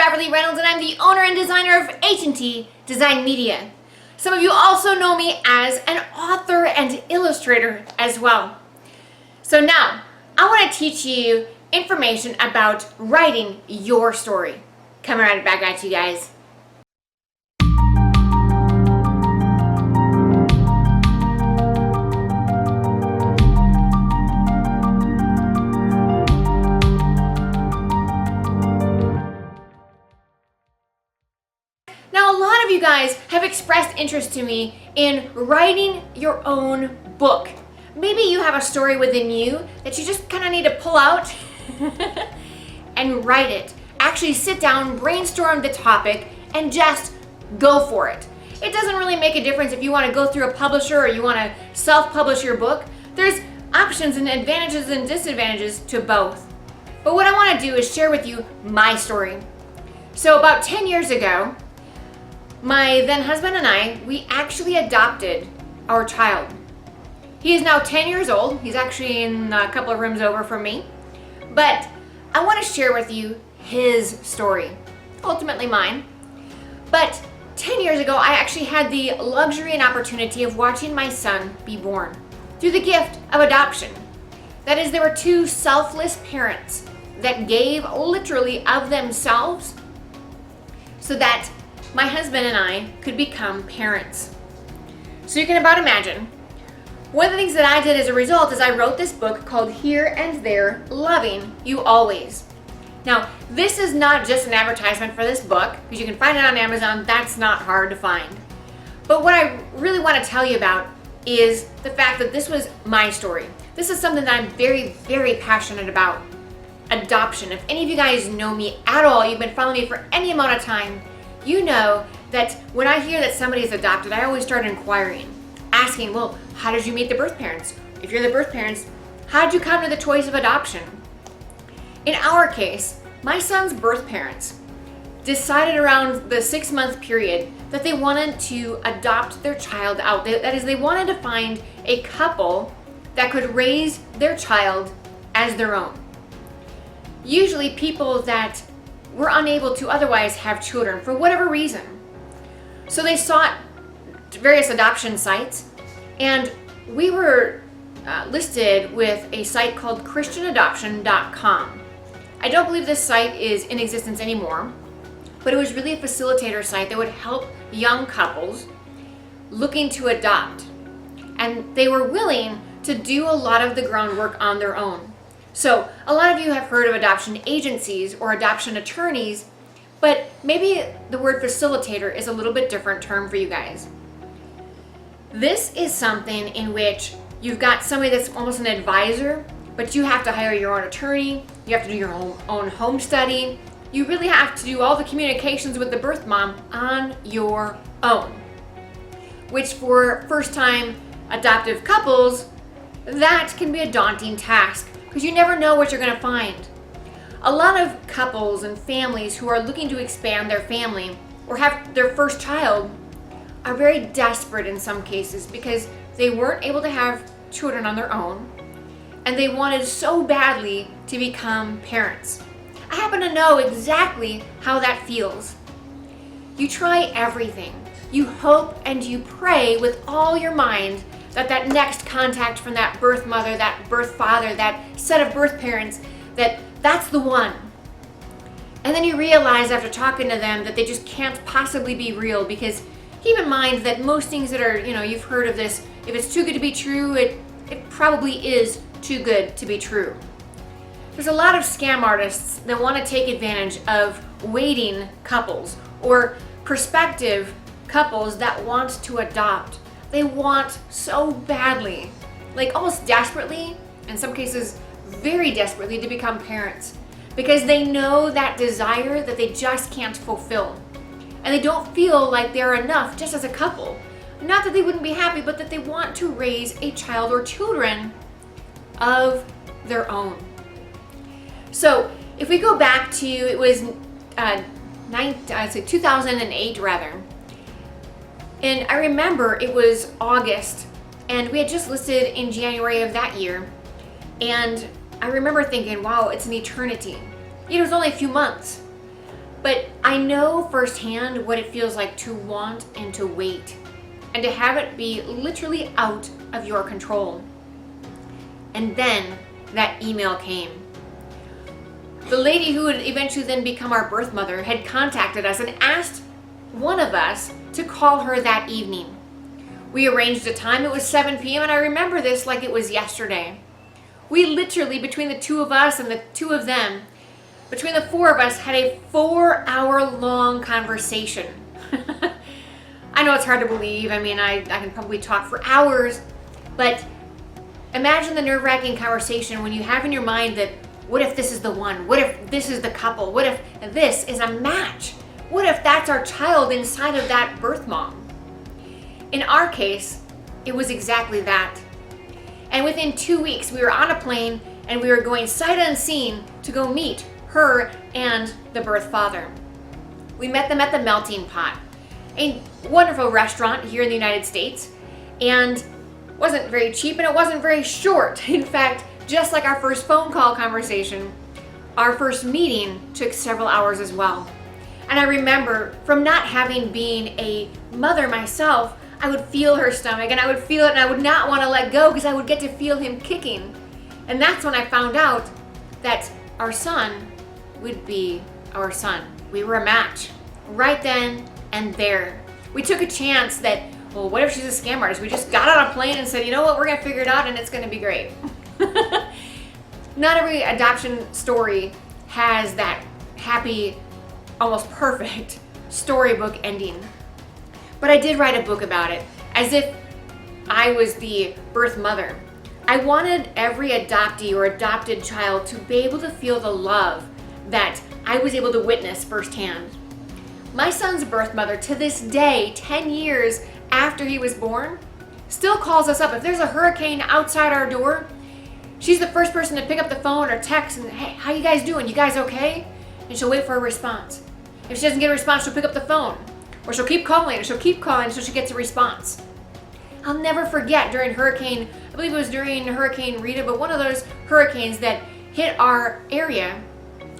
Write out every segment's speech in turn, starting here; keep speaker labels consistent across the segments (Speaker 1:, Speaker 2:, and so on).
Speaker 1: Beverly Reynolds, and I'm the owner and designer of H&T Design Media. Some of you also know me as an author and illustrator as well. So now, I want to teach you information about writing your story. Coming right back at you guys. Now, a lot of you guys have expressed interest to me in writing your own book. Maybe you have a story within you that you just kind of need to pull out and write it. Actually sit down, brainstorm the topic, and just go for it. It doesn't really make a difference if you want to go through a publisher or you want to self-publish your book. There's options and advantages and disadvantages to both. But what I want to do is share with you my story. So about 10 years ago, my then husband and I, we actually adopted our child. He is now 10 years old. He's actually in a couple of rooms over from me. But I want to share with you his story, ultimately mine. But 10 years ago, I actually had the luxury and opportunity of watching my son be born through the gift of adoption. That is, there were two selfless parents that gave literally of themselves so that my husband and I could become parents. So you can about imagine, one of the things that I did as a result is I wrote this book called Here and There, Loving You Always. Now, this is not just an advertisement for this book, because you can find it on Amazon. That's not hard to find. But what I really want to tell you about is the fact that this was my story. This is something that I'm very, very passionate about. Adoption. If any of you guys know me at all, you've been following me for any amount of time, you know that when I hear that somebody is adopted, I always start inquiring, asking, well, how did you meet the birth parents? If you're the birth parents, how did you come to the choice of adoption? In our case, my son's birth parents decided around the 6-month period that they wanted to adopt their child out. That is, they wanted to find a couple that could raise their child as their own. Usually people that were unable to otherwise have children for whatever reason. So they sought various adoption sites, and we were listed with a site called christianadoption.com. I don't believe this site is in existence anymore, but it was really a facilitator site that would help young couples looking to adopt. And they were willing to do a lot of the groundwork on their own. So a lot of you have heard of adoption agencies or adoption attorneys, but maybe the word facilitator is a little bit different term for you guys. This is something in which you've got somebody that's almost an advisor, but you have to hire your own attorney, you have to do your own home study, you really have to do all the communications with the birth mom on your own. Which for first-time adoptive couples, that can be a daunting task, because you never know what you're going to find. A lot of couples and families who are looking to expand their family or have their first child are very desperate in some cases because they weren't able to have children on their own and they wanted so badly to become parents. I happen to know exactly how that feels. You try everything. You hope and you pray with all your mind that next contact from that birth mother, that birth father, that set of birth parents, that's the one. And then you realize after talking to them that they just can't possibly be real, because keep in mind that most things that are, you've heard of this, if it's too good to be true, it probably is too good to be true. There's a lot of scam artists that want to take advantage of waiting couples or prospective couples that want to adopt. They want so badly, like almost desperately, in some cases very desperately, to become parents because they know that desire that they just can't fulfill. And they don't feel like they're enough just as a couple. Not that they wouldn't be happy, but that they want to raise a child or children of their own. So if we go back to, it was 2008 rather, and I remember it was August and we had just listed in January of that year, and I remember thinking, wow, it's an eternity. It was only a few months. But I know firsthand what it feels like to want and to wait, and to have it be literally out of your control. And then that email came. The lady who would eventually then become our birth mother had contacted us and asked one of us to call her that evening. We arranged a time. It was 7 p.m. and I remember this like it was yesterday. We literally, between the two of us and the two of them, between the four of us, had a 4-hour-long conversation. I know it's hard to believe. I mean, I can probably talk for hours, but imagine the nerve-wracking conversation when you have in your mind that, what if this is the one? What if this is the couple? What if this is a match? What if that's our child inside of that birth mom? In our case, it was exactly that. And within 2 weeks, we were on a plane and we were going sight unseen to go meet her and the birth father. We met them at the Melting Pot, a wonderful restaurant here in the United States, and wasn't very cheap and it wasn't very short. In fact, just like our first phone call conversation, our first meeting took several hours as well. And I remember, from not having been a mother myself, I would feel her stomach and I would feel it and I would not want to let go because I would get to feel him kicking. And that's when I found out that our son would be our son. We were a match right then and there. We took a chance that, well, what if she's a scam artist? We just got on a plane and said, you know what, we're going to figure it out and it's going to be great. Not every adoption story has that happy, almost perfect storybook ending. But I did write a book about it, as if I was the birth mother. I wanted every adoptee or adopted child to be able to feel the love that I was able to witness firsthand. My son's birth mother, to this day, 10 years after he was born, still calls us up. If there's a hurricane outside our door, she's the first person to pick up the phone or text and, hey, how you guys doing? You guys okay? And she'll wait for a response. If she doesn't get a response, she'll pick up the phone. Or she'll keep calling until she gets a response. I'll never forget during Hurricane, I believe it was during Hurricane Rita, but one of those hurricanes that hit our area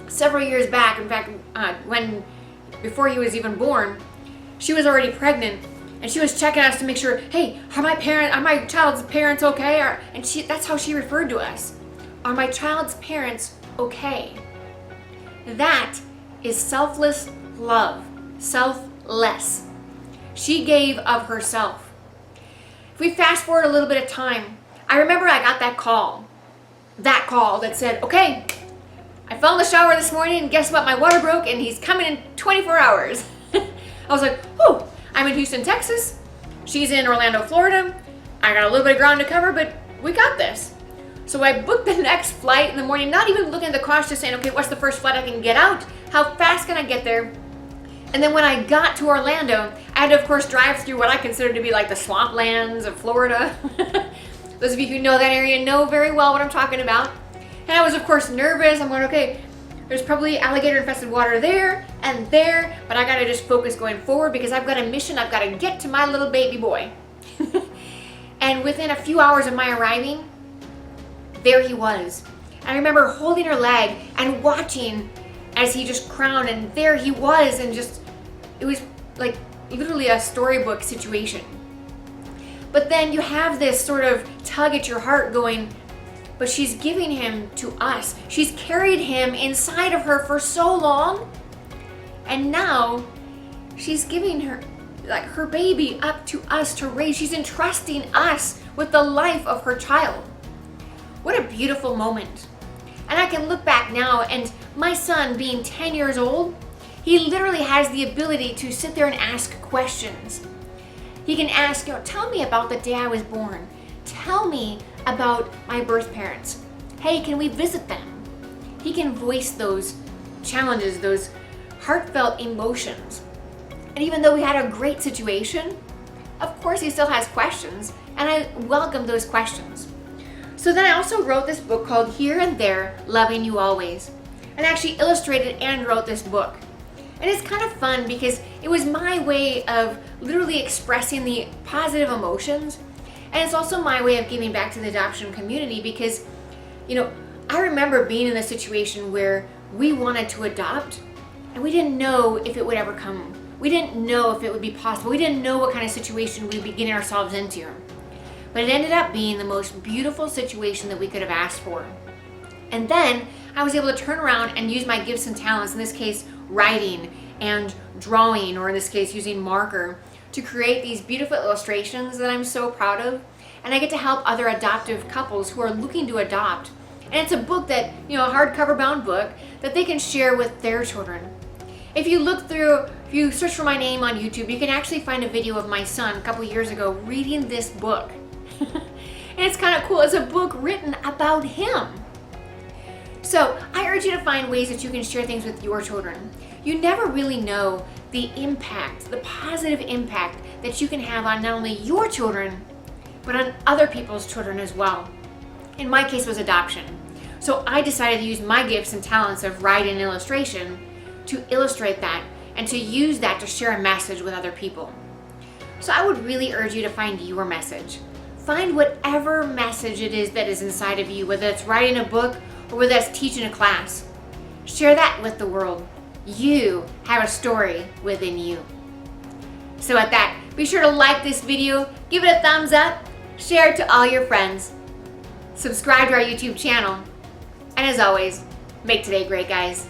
Speaker 1: several years back. In fact, before he was even born, she was already pregnant and she was checking us to make sure, hey, are my child's parents okay? And that's how she referred to us. Are my child's parents okay? That is selfless love, selfless. She gave of herself. If we fast forward a little bit of time, I remember I got that call that said, okay, I fell in the shower this morning and guess what? My water broke and he's coming in 24 hours. I was like, whew, I'm in Houston, Texas. She's in Orlando, Florida. I got a little bit of ground to cover, but we got this. So I booked the next flight in the morning, not even looking at the cost, just saying, okay, what's the first flight I can get out? How fast can I get there? And then when I got to Orlando, I had to, of course, drive through what I consider to be like the swamplands of Florida. Those of you who know that area know very well what I'm talking about. And I was, of course, nervous. I'm going, okay, there's probably alligator-infested water there and there, but I got to just focus going forward because I've got a mission. I've got to get to my little baby boy. And within a few hours of my arriving, there he was. I remember holding her leg and watching as he just crowned, and there he was, and just, it was like literally a storybook situation. But then you have this sort of tug at your heart going, but she's giving him to us. She's carried him inside of her for so long, and now she's giving her baby up to us to raise. She's entrusting us with the life of her child. What a beautiful moment. And I can look back now, and my son being 10 years old, he literally has the ability to sit there and ask questions. He can ask, tell me about the day I was born. Tell me about my birth parents. Hey, can we visit them? He can voice those challenges, those heartfelt emotions. And even though we had a great situation, of course he still has questions, and I welcome those questions. So then I also wrote this book called Here and There, Loving You Always, and actually illustrated and wrote this book. And it's kind of fun because it was my way of literally expressing the positive emotions, and it's also my way of giving back to the adoption community because, I remember being in a situation where we wanted to adopt and we didn't know if it would ever come. We didn't know if it would be possible. We didn't know what kind of situation we'd be getting ourselves into. But it ended up being the most beautiful situation that we could have asked for. And then I was able to turn around and use my gifts and talents, in this case, writing and drawing, or in this case, using marker, to create these beautiful illustrations that I'm so proud of. And I get to help other adoptive couples who are looking to adopt. And it's a book that, a hardcover bound book that they can share with their children. If you search for my name on YouTube, you can actually find a video of my son a couple years ago reading this book. And it's kind of cool. It's a book written about him. So I urge you to find ways that you can share things with your children. You never really know the impact, the positive impact that you can have on not only your children, but on other people's children as well. In my case, it was adoption. So I decided to use my gifts and talents of writing and illustration to illustrate that and to use that to share a message with other people. So I would really urge you to find your message. Find whatever message it is that is inside of you, whether it's writing a book or whether it's teaching a class. Share that with the world. You have a story within you. So at that, be sure to like this video, give it a thumbs up, share it to all your friends, subscribe to our YouTube channel, and as always, make today great, guys.